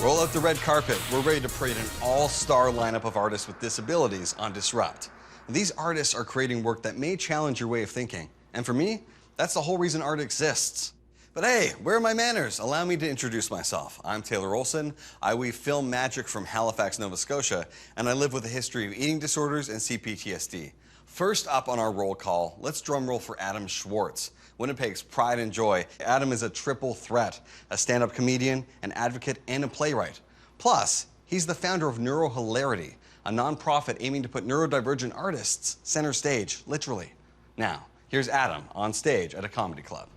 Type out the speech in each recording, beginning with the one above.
Roll out the red carpet. We're ready to parade an all-star lineup of artists with disabilities on Disrupt. These artists are creating work that may challenge your way of thinking. And for me, that's the whole reason art exists. But hey, where are my manners? Allow me to introduce myself. I'm Taylor Olson. I weave film magic from Halifax, Nova Scotia, and I live with a history of eating disorders and CPTSD. First up on our roll call, let's drum roll for Adam Schwartz, Winnipeg's pride and joy. Adam is a triple threat, a stand-up comedian, an advocate, and a playwright. Plus, he's the founder of NeuroHilarity, a nonprofit aiming to put neurodivergent artists center stage, literally. Now, here's Adam on stage at a comedy club.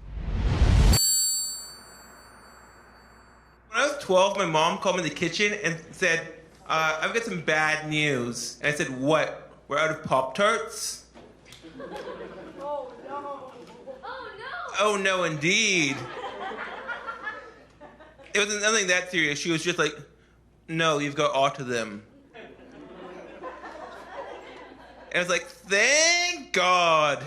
When I was 12, my mom called me in the kitchen and said, I've got some bad news. And I said, what? We're out of Pop-Tarts? Oh, no. Oh, no. Oh, no, indeed. It wasn't nothing that serious. She was just like, no, you've got autism. And I was like, thank God.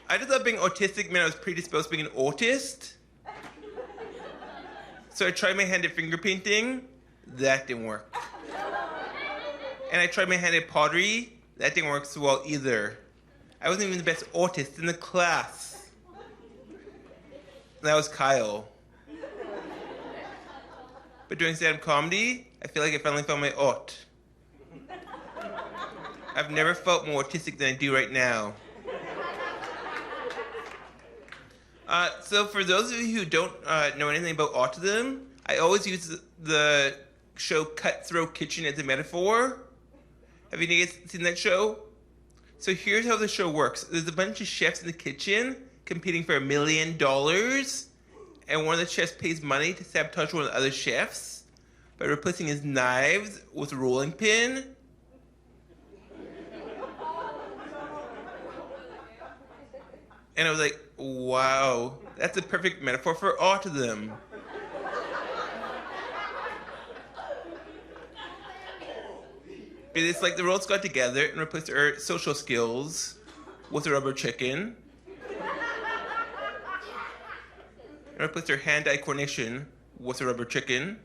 I just thought being autistic meant I was predisposed to being an autist. So I tried my hand at finger painting. That didn't work. And I tried my hand at pottery. That didn't work so well either. I wasn't even the best autist in the class. That was Kyle. But doing stand-up comedy, I feel like I finally found my art. I've never felt more autistic than I do right now. So for those of you who don't know anything about autism, I always use the show Cutthroat Kitchen as a metaphor. Have you guys seen that show? So here's how the show works. There's a bunch of chefs in the kitchen competing for $1 million, and one of the chefs pays money to sabotage one of the other chefs by replacing his knives with a rolling pin. And I was like, wow, that's a perfect metaphor for autism. But it's like the world's got together and replaced their social skills with a rubber chicken. And replaced their hand-eye coordination with a rubber chicken.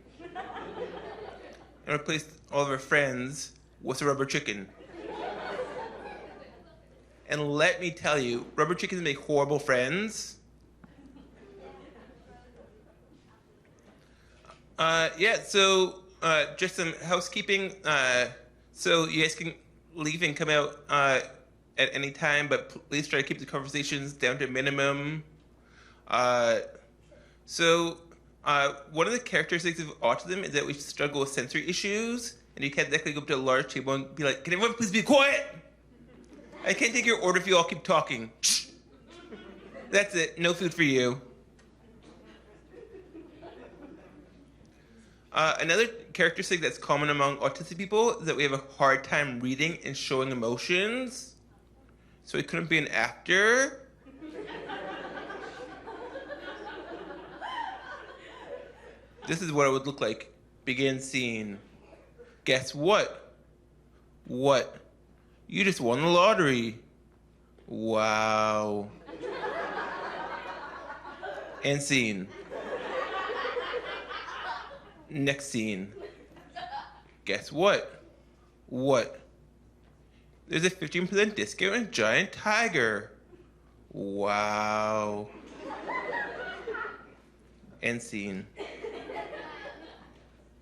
And replaced all of our friends with a rubber chicken. And let me tell you, rubber chickens make horrible friends. Just some housekeeping. So you guys can leave and come out at any time, but please try to keep the conversations down to a minimum. One of the characteristics of autism is that we struggle with sensory issues, and you can't exactly go up to a large table and be like, can everyone please be quiet? I can't take your order if you all keep talking. Shh. That's it, no food for you. Another characteristic that's common among autistic people is that we have a hard time reading and showing emotions. So we couldn't be an actor. This is what it would look like. Begin scene. Guess what? What? You just won the lottery. Wow. End scene. Next scene. Guess what? What? There's a 15% discount on a giant tiger. Wow. End scene.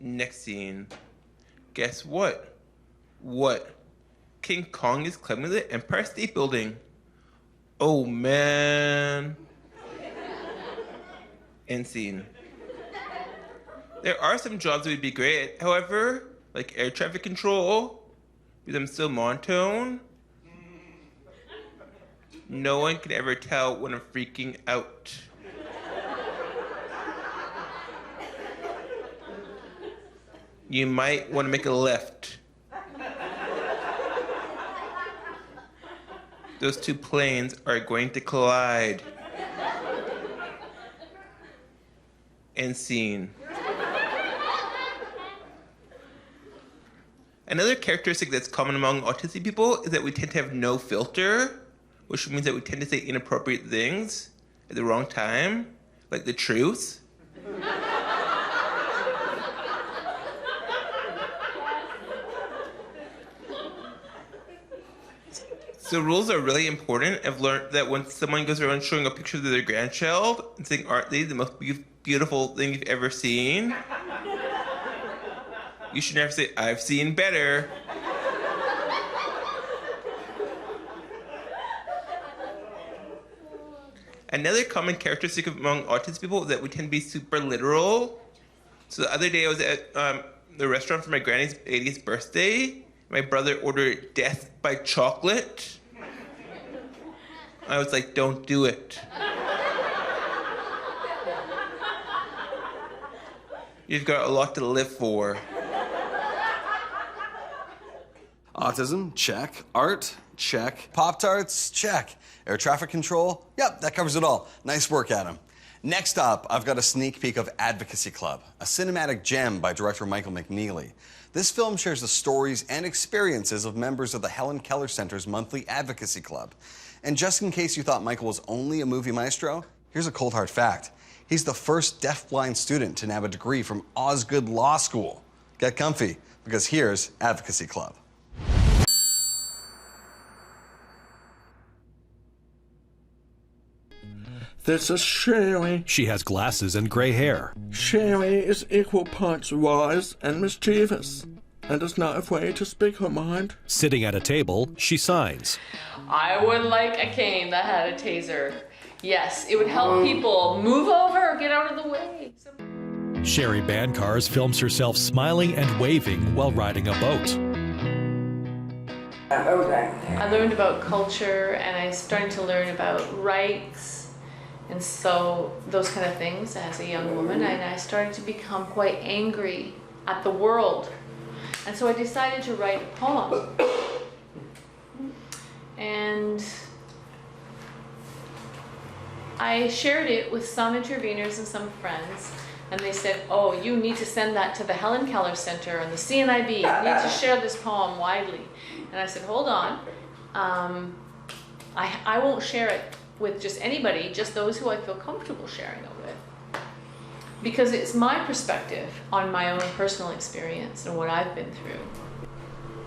Next scene. Guess what? What? King Kong is climbing the Empire State Building. Oh man. End scene. There are some jobs that would be great at, however, like air traffic control, because I'm still monotone. No one can ever tell when I'm freaking out. You might want to make a left. Those two planes are going to collide. End scene. Another characteristic that's common among autistic people is that we tend to have no filter, which means that we tend to say inappropriate things at the wrong time, like the truth. So rules are really important. I've learned that when someone goes around showing a picture of their grandchild and saying, aren't they the most beautiful thing you've ever seen? You should never say, I've seen better. Another common characteristic among autistic people is that we tend to be super literal. So the other day I was at the restaurant for my granny's 80th birthday. My brother ordered death by chocolate. I was like, don't do it. You've got a lot to live for. Autism, check. Art, check. Pop-Tarts, check. Air traffic control, yep, that covers it all. Nice work, Adam. Next up, I've got a sneak peek of Advocacy Club, a cinematic gem by director Michael McNeely. This film shares the stories and experiences of members of the Helen Keller Center's monthly Advocacy Club. And just in case you thought Michael was only a movie maestro, here's a cold hard fact. He's the first deafblind student to nab a degree from Osgood Law School. Get comfy, because here's Advocacy Club. This is Sherry. She has glasses and gray hair. Sherry is equal parts wise and mischievous, and is not afraid to speak her mind. Sitting at a table, she signs. I would like a cane that had a taser. Yes, it would help people move over or get out of the way. Sherry Bancars films herself smiling and waving while riding a boat. I learned about culture and I started to learn about rights and so those kind of things as a young woman, and I started to become quite angry at the world. And so I decided to write a poem. And I shared it with some interveners and some friends, and they said, oh, you need to send that to the Helen Keller Center and the CNIB. You need to share this poem widely. And I said, hold on. I won't share it with just anybody, just those who I feel comfortable sharing it with. Because it's my perspective on my own personal experience and what I've been through.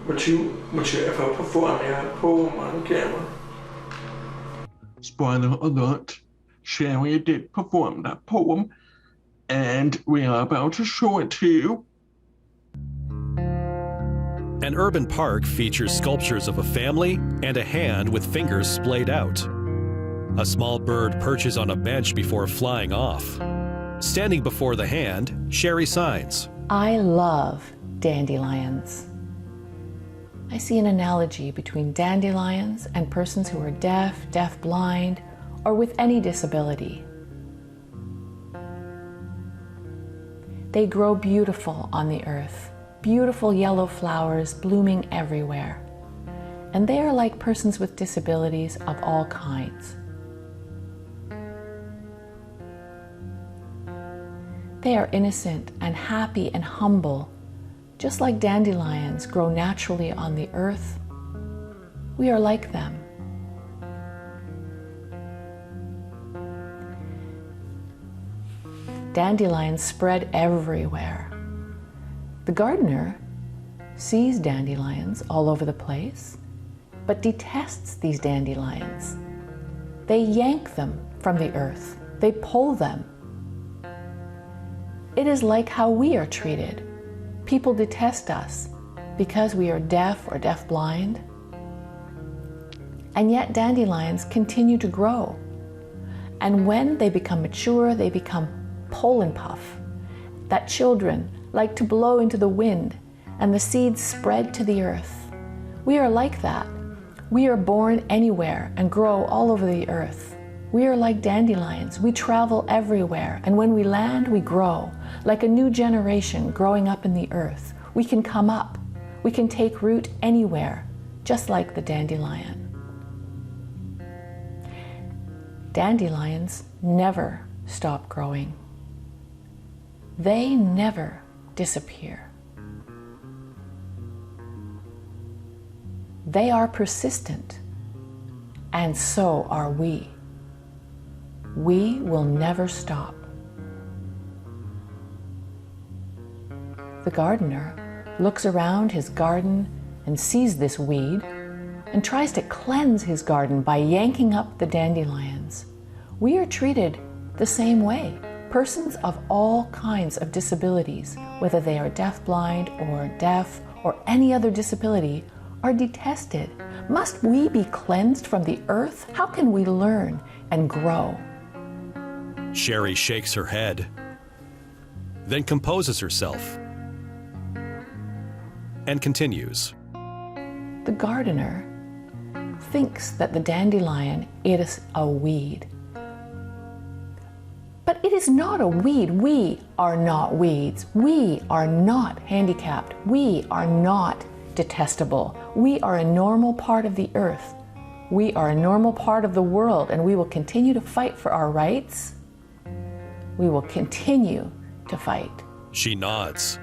Would you ever perform your poem on camera? Spoiler alert, Sherry did perform that poem, and we are about to show it to you. An urban park features sculptures of a family and a hand with fingers splayed out. A small bird perches on a bench before flying off. Standing before the hand, Sherry signs. I love dandelions. I see an analogy between dandelions and persons who are deaf, deaf-blind, or with any disability. They grow beautiful on the earth, beautiful yellow flowers blooming everywhere. And they are like persons with disabilities of all kinds. They are innocent and happy and humble, just like dandelions grow naturally on the earth. We are like them. Dandelions spread everywhere. The gardener sees dandelions all over the place, but detests these dandelions. They yank them from the earth. They pull them. It is like how we are treated. People detest us because we are deaf or deaf-blind. And yet dandelions continue to grow. And when they become mature, they become pollen puff that children like to blow into the wind, and the seeds spread to the earth. We are like that. We are born anywhere and grow all over the earth. We are like dandelions. We travel everywhere, and when we land, we grow. Like a new generation growing up in the earth. We can come up. We can take root anywhere, just like the dandelion. Dandelions never stop growing. They never disappear. They are persistent, and so are we. We will never stop. The gardener looks around his garden and sees this weed and tries to cleanse his garden by yanking up the dandelions. We are treated the same way. Persons of all kinds of disabilities, whether they are deafblind or deaf or any other disability, are detested. Must we be cleansed from the earth? How can we learn and grow? Sherry shakes her head, then composes herself and continues. The gardener thinks that the dandelion is a weed. But it is not a weed. We are not weeds. We are not handicapped. We are not detestable. We are a normal part of the earth. We are a normal part of the world, and we will continue to fight for our rights. We will continue to fight. She nods.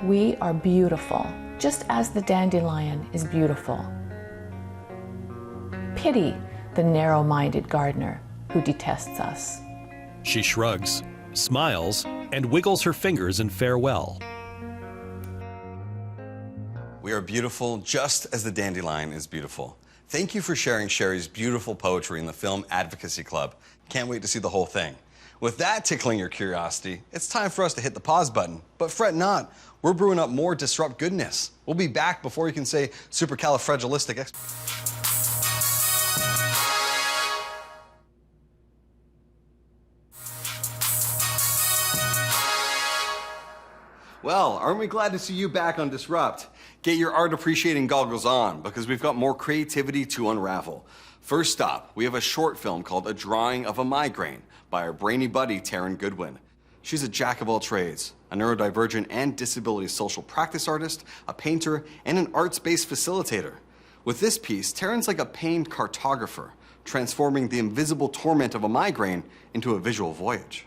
We are beautiful, just as the dandelion is beautiful. Pity the narrow-minded gardener who detests us. She shrugs, smiles, and wiggles her fingers in farewell. We are beautiful just as the dandelion is beautiful. Thank you for sharing Sherry's beautiful poetry in the film Advocacy Club. Can't wait to see the whole thing. With that tickling your curiosity, it's time for us to hit the pause button. But fret not, we're brewing up more Disrupt goodness. We'll be back before you can say supercalifragilistic. Well, aren't we glad to see you back on Disrupt? Get your art appreciating goggles on, because we've got more creativity to unravel. First up, we have a short film called A Drawing of a Migraine by our brainy buddy, Taryn Goodwin. She's a jack of all trades, a neurodivergent and disability social practice artist, a painter, and an arts-based facilitator. With this piece, Taryn's like a pained cartographer, transforming the invisible torment of a migraine into a visual voyage.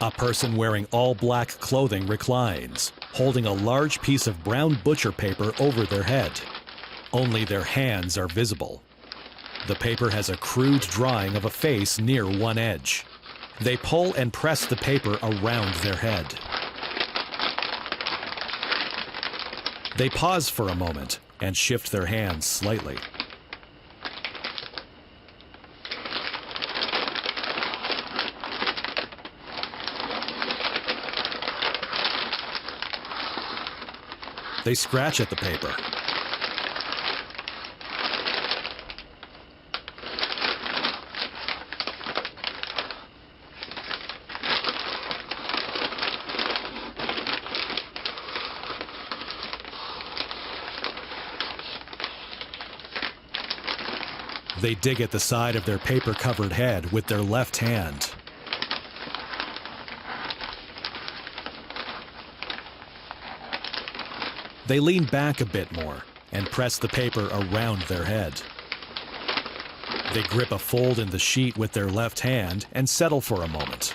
A person wearing all black clothing reclines, holding a large piece of brown butcher paper over their head. Only their hands are visible. The paper has a crude drawing of a face near one edge. They pull and press the paper around their head. They pause for a moment and shift their hands slightly. They scratch at the paper. They dig at the side of their paper-covered head with their left hand. They lean back a bit more and press the paper around their head. They grip a fold in the sheet with their left hand and settle for a moment.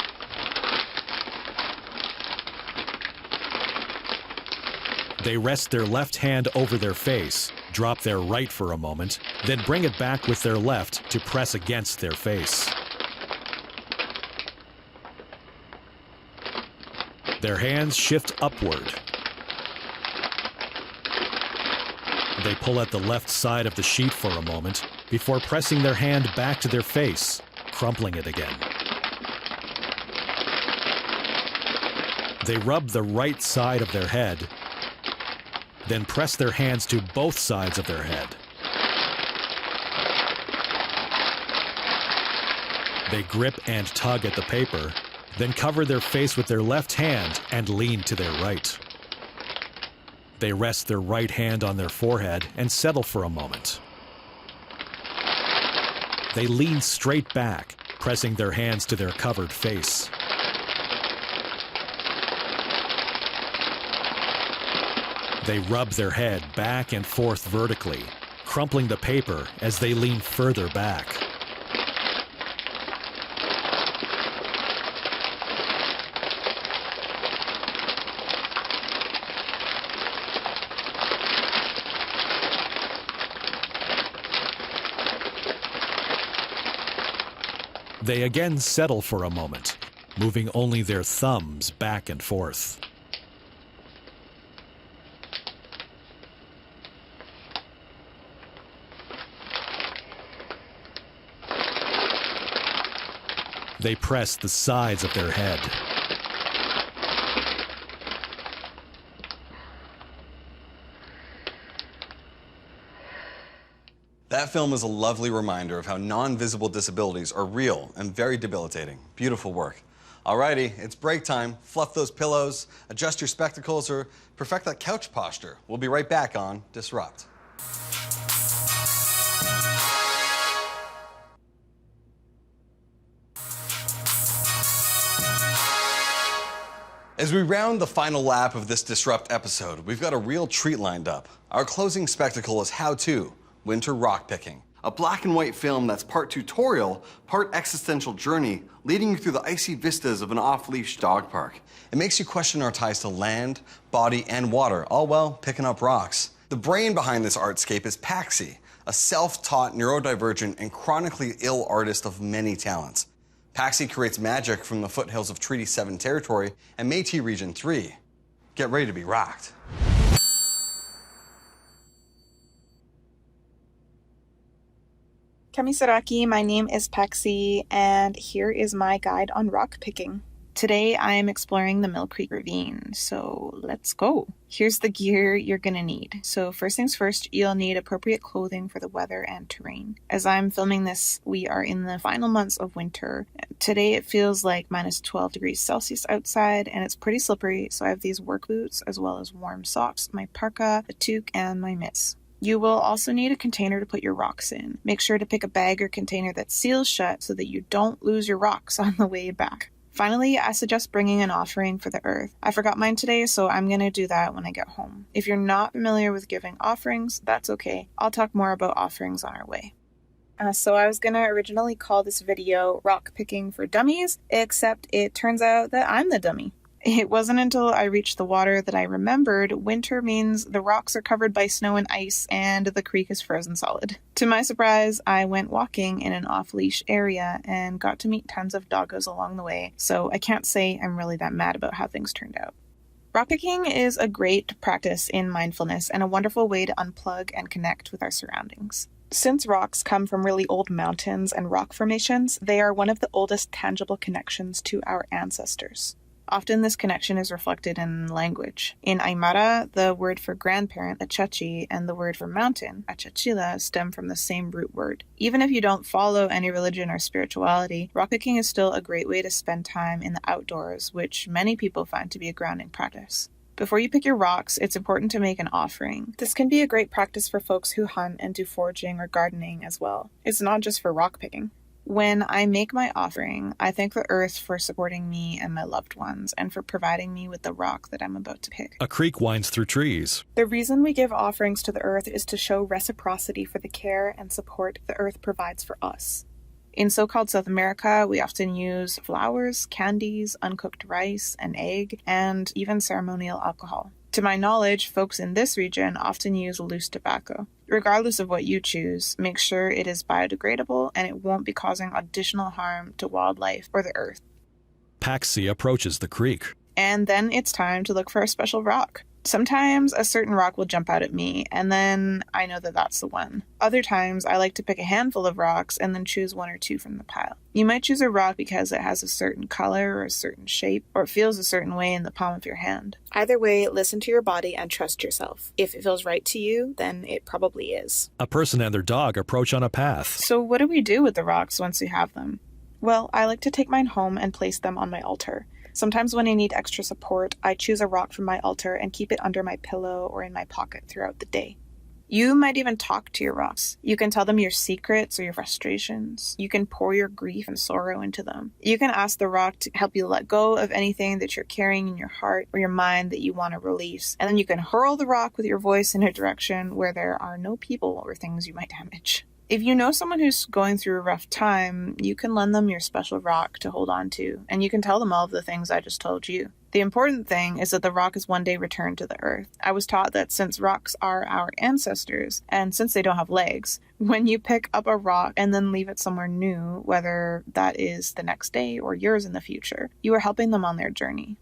They rest their left hand over their face, drop their right for a moment, then bring it back with their left to press against their face. Their hands shift upward. They pull at the left side of the sheet for a moment before pressing their hand back to their face, crumpling it again. They rub the right side of their head, then press their hands to both sides of their head. They grip and tug at the paper, then cover their face with their left hand and lean to their right. They rest their right hand on their forehead and settle for a moment. They lean straight back, pressing their hands to their covered face. They rub their head back and forth vertically, crumpling the paper as they lean further back. They again settle for a moment, moving only their thumbs back and forth. They press the sides of their head. That film is a lovely reminder of how non-visible disabilities are real and very debilitating. Beautiful work. Alrighty, it's break time. Fluff those pillows, adjust your spectacles, or perfect that couch posture. We'll be right back on Disrupt. As we round the final lap of this Disrupt episode, we've got a real treat lined up. Our closing spectacle is How To, Winter Rock Picking. A black and white film that's part tutorial, part existential journey, leading you through the icy vistas of an off-leash dog park. It makes you question our ties to land, body, and water, all while picking up rocks. The brain behind this artscape is Paxsi, a self-taught, neurodivergent, and chronically ill artist of many talents. Paxsi creates magic from the foothills of Treaty 7 territory and Métis Region 3. Get ready to be rocked. Kamisaraki, my name is Paxsi, and here is my guide on rock picking. Today I am exploring the Mill Creek Ravine, so let's go. Here's the gear you're gonna need. So first things first, you'll need appropriate clothing for the weather and terrain. As I'm filming this, we are in the final months of winter. Today it feels like minus 12 degrees Celsius outside, and it's pretty slippery, so I have these work boots as well as warm socks, my parka, a toque, and my mitts. You will also need a container to put your rocks in. Make sure to pick a bag or container that seals shut so that you don't lose your rocks on the way back. Finally, I suggest bringing an offering for the earth. I forgot mine today, so I'm going to do that when I get home. If you're not familiar with giving offerings, that's okay. I'll talk more about offerings on our way. So I was going to originally call this video Rock Picking for Dummies, except it turns out that I'm the dummy. It wasn't until I reached the water that I remembered winter means the rocks are covered by snow and ice and the creek is frozen solid. To my surprise, I went walking in an off-leash area and got to meet tons of doggos along the way, so I can't say I'm really that mad about how things turned out. Rockpicking is a great practice in mindfulness and a wonderful way to unplug and connect with our surroundings. Since rocks come from really old mountains and rock formations, they are one of the oldest tangible connections to our ancestors. Often this connection is reflected in language. In Aymara, the word for grandparent, achachi, and the word for mountain, achachila, stem from the same root word. Even if you don't follow any religion or spirituality, rockpicking is still a great way to spend time in the outdoors, which many people find to be a grounding practice. Before you pick your rocks, it's important to make an offering. This can be a great practice for folks who hunt and do foraging or gardening as well. It's not just for rock picking. When I make my offering, I thank the earth for supporting me and my loved ones and for providing me with the rock that I'm about to pick. A creek winds through trees. The reason we give offerings to the earth is to show reciprocity for the care and support the earth provides for us. In so-called South America, we often use flowers, candies, uncooked rice, an egg, and even ceremonial alcohol. To my knowledge, folks in this region often use loose tobacco. Regardless of what you choose, make sure it is biodegradable and it won't be causing additional harm to wildlife or the earth. Paxsi approaches the creek. And then it's time to look for a special rock. Sometimes a certain rock will jump out at me, and then I know that that's the one. Other times, I like to pick a handful of rocks and then choose one or two from the pile. You might choose a rock because it has a certain color or a certain shape, or it feels a certain way in the palm of your hand. Either way, listen to your body and trust yourself. If it feels right to you, then it probably is. A person and their dog approach on a path. So what do we do with the rocks once we have them? Well, I like to take mine home and place them on my altar. Sometimes when I need extra support, I choose a rock from my altar and keep it under my pillow or in my pocket throughout the day. You might even talk to your rocks. You can tell them your secrets or your frustrations. You can pour your grief and sorrow into them. You can ask the rock to help you let go of anything that you're carrying in your heart or your mind that you want to release. And then you can hurl the rock with your voice in a direction where there are no people or things you might damage. If you know someone who's going through a rough time, you can lend them your special rock to hold on to, and you can tell them all of the things I just told you. The important thing is that the rock is one day returned to the earth. I was taught that since rocks are our ancestors, and since they don't have legs, when you pick up a rock and then leave it somewhere new, whether that is the next day or years in the future, you are helping them on their journey.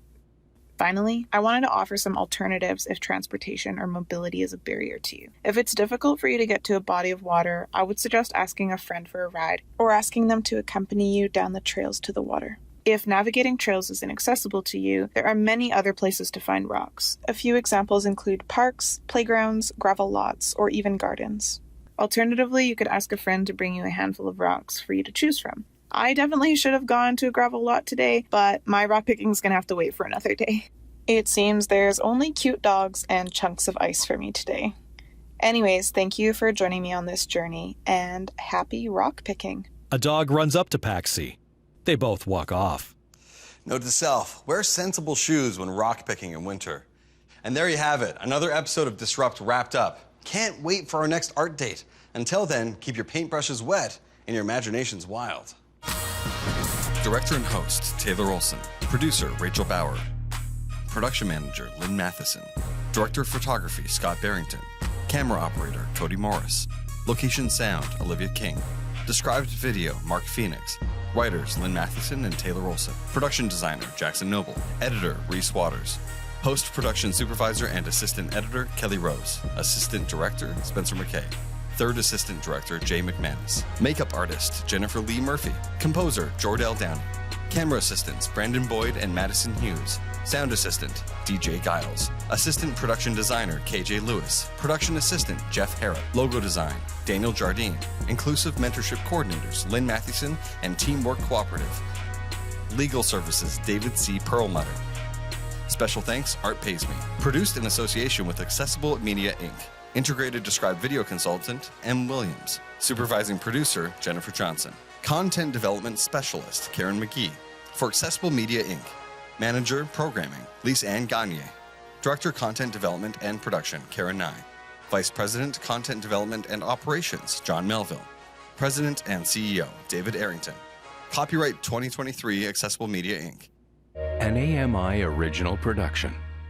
Finally, I wanted to offer some alternatives if transportation or mobility is a barrier to you. If it's difficult for you to get to a body of water, I would suggest asking a friend for a ride or asking them to accompany you down the trails to the water. If navigating trails is inaccessible to you, there are many other places to find rocks. A few examples include parks, playgrounds, gravel lots, or even gardens. Alternatively, you could ask a friend to bring you a handful of rocks for you to choose from. I definitely should have gone to a gravel lot today, but my rock picking is going to have to wait for another day. It seems there's only cute dogs and chunks of ice for me today. Anyways, thank you for joining me on this journey, and happy rock picking. A dog runs up to Paxsi. They both walk off. Note to self, wear sensible shoes when rock picking in winter. And there you have it, another episode of Disrupt wrapped up. Can't wait for our next art date. Until then, keep your paintbrushes wet and your imaginations wild. Director and host, Taylor Olson. Producer, Rachel Bauer. Production manager, Lynn Matheson. Director of photography, Scott Barrington. Camera operator, Cody Morris. Location sound, Olivia King. Described video, Mark Phoenix. Writers, Lynn Matheson and Taylor Olson. Production designer, Jackson Noble. Editor, Reese Waters. Post-production supervisor and assistant editor, Kelly Rose. Assistant director, Spencer McKay. Third assistant director, Jay McManus. Makeup artist, Jennifer Lee Murphy. Composer, Jordell Downey. Camera assistants, Brandon Boyd and Madison Hughes. Sound assistant, DJ Giles. Assistant production designer, KJ Lewis. Production assistant, Jeff Harrop. Logo design, Daniel Jardine. Inclusive mentorship coordinators, Lynn Matheson and Teamwork Cooperative. Legal services, David C. Perlmutter. Special thanks, Art Pays Me. Produced in association with Accessible Media, Inc. Integrated Described Video Consultant, M. Williams. Supervising producer, Jennifer Johnson. Content Development Specialist, Karen McGee. For Accessible Media, Inc. Manager, Programming, Lisa Ann Gagne. Director, Content Development and Production, Karen Nye. Vice President, Content Development and Operations, John Melville. President and CEO, David Arrington. Copyright 2023, Accessible Media, Inc. An AMI original production.